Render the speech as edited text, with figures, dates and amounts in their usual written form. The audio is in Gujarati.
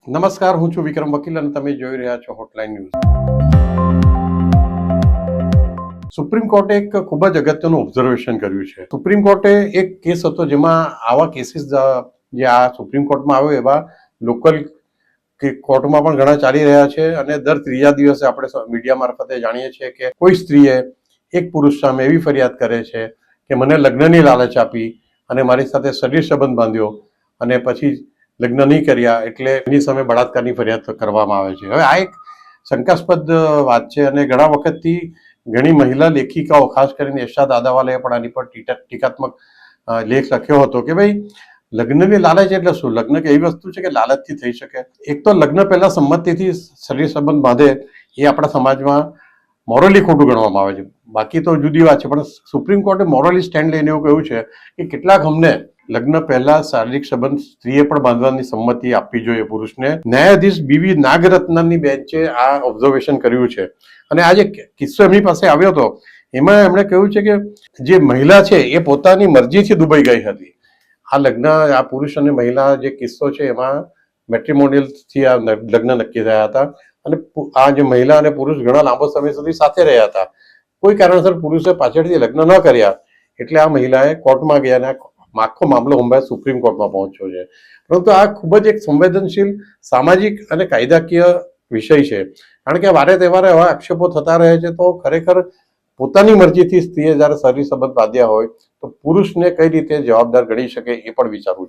નમસ્કાર, હું છું વિક્રમ વકીલ અને તમે જોઈ રહ્યા છો હોટલાઇન ન્યૂઝ. સુપ્રીમ કોર્ટે એક ખૂબ જ અગત્યનું ઓબ્ઝર્વેશન કર્યું છે. સુપ્રીમ કોર્ટે એક કેસ હતો જેમાં આવા કેસીસ જે આ સુપ્રીમ કોર્ટમાં આવ્યો એવા લોકલ કે કોર્ટમાં પણ ઘણા ચાલી રહ્યા છે અને દર ત્રીજા દિવસે આપણે મીડિયા મારફતે જાણીએ છીએ કે કોઈ સ્ત્રીએ એક પુરુષ સામે એવી ફરિયાદ કરે છે કે મને લગ્નની લાલચ આપી અને મારી સાથે શરીર સંબંધ બાંધ્યો અને પછી લગ્ન નહીં કર્યા એટલે એની સામે બળાત્કારની ફરિયાદ કરવામાં આવે છે. હવે આ એક શંકાસ્પદ વાત છે અને ઘણા વખતથી ઘણી મહિલા લેખિકાઓ, ખાસ કરીને યશા દાદાવાલાએ પણ આની પર ટીકાત્મક લેખ લખ્યો હતો કે ભાઈ લગ્નની લાલચ એટલે શું? લગ્ન કે એવી વસ્તુ છે કે લાલચથી થઈ શકે? એક તો લગ્ન પહેલા સંમતિથી શરીર સંબંધ બાંધે એ આપણા સમાજમાં મોરલી ખોટું ગણવામાં આવે છે. બાકી તો જુદી વાત છે, પણ સુપ્રીમ કોર્ટે મોરલી સ્ટેન્ડ લઈને એવું કહ્યું છે કે કેટલાક અમને લગ્ન પહેલા શારીરિક સંબંધ સ્ત્રીએ પણ બાંધવાની સંમતિ આપવી જોઈએ પુરુષને. ન્યાયાધીશ બીવી નાગરત્નની બેન્ચે આ ઓબ્ઝર્વેશન કર્યું છે અને આ જે કિસ્સો એમની પાસે આવ્યો હતો એમાં એમણે કહ્યું છે કે જે મહિલા છે એ પોતાની મરજીથી દુબઈ ગઈ હતી. આ લગ્ન, આ પુરુષ અને મહિલા જે કિસ્સો છે એમાં મેટ્રિમોનિયલથી આ લગ્ન નક્કી થયા હતા અને આ જે મહિલા અને પુરુષ ઘણા લાંબો સમય સુધી સાથે રહ્યા હતા. કોઈ કારણસર પુરુષે પાછળથી લગ્ન ન કર્યા એટલે આ મહિલાએ કોર્ટમાં ગયા અને આખો મામલો મુંબઈ સુપ્રીમ કોર્ટમાં પહોંચ્યો છે. પરંતુ આ ખૂબ જ એક સંવેદનશીલ સામાજિક અને કાયદાકીય વિષય છે, કારણ કે વારે તહેવારે એવા આક્ષેપો થતા રહે છે. તો ખરેખર પોતાની મરજીથી સ્ત્રીએ જ્યારે શરીર સંબંધ બાંધ્યા હોય તો પુરુષને કઈ રીતે જવાબદાર ગણી શકે એ પણ વિચારવું જોઈએ.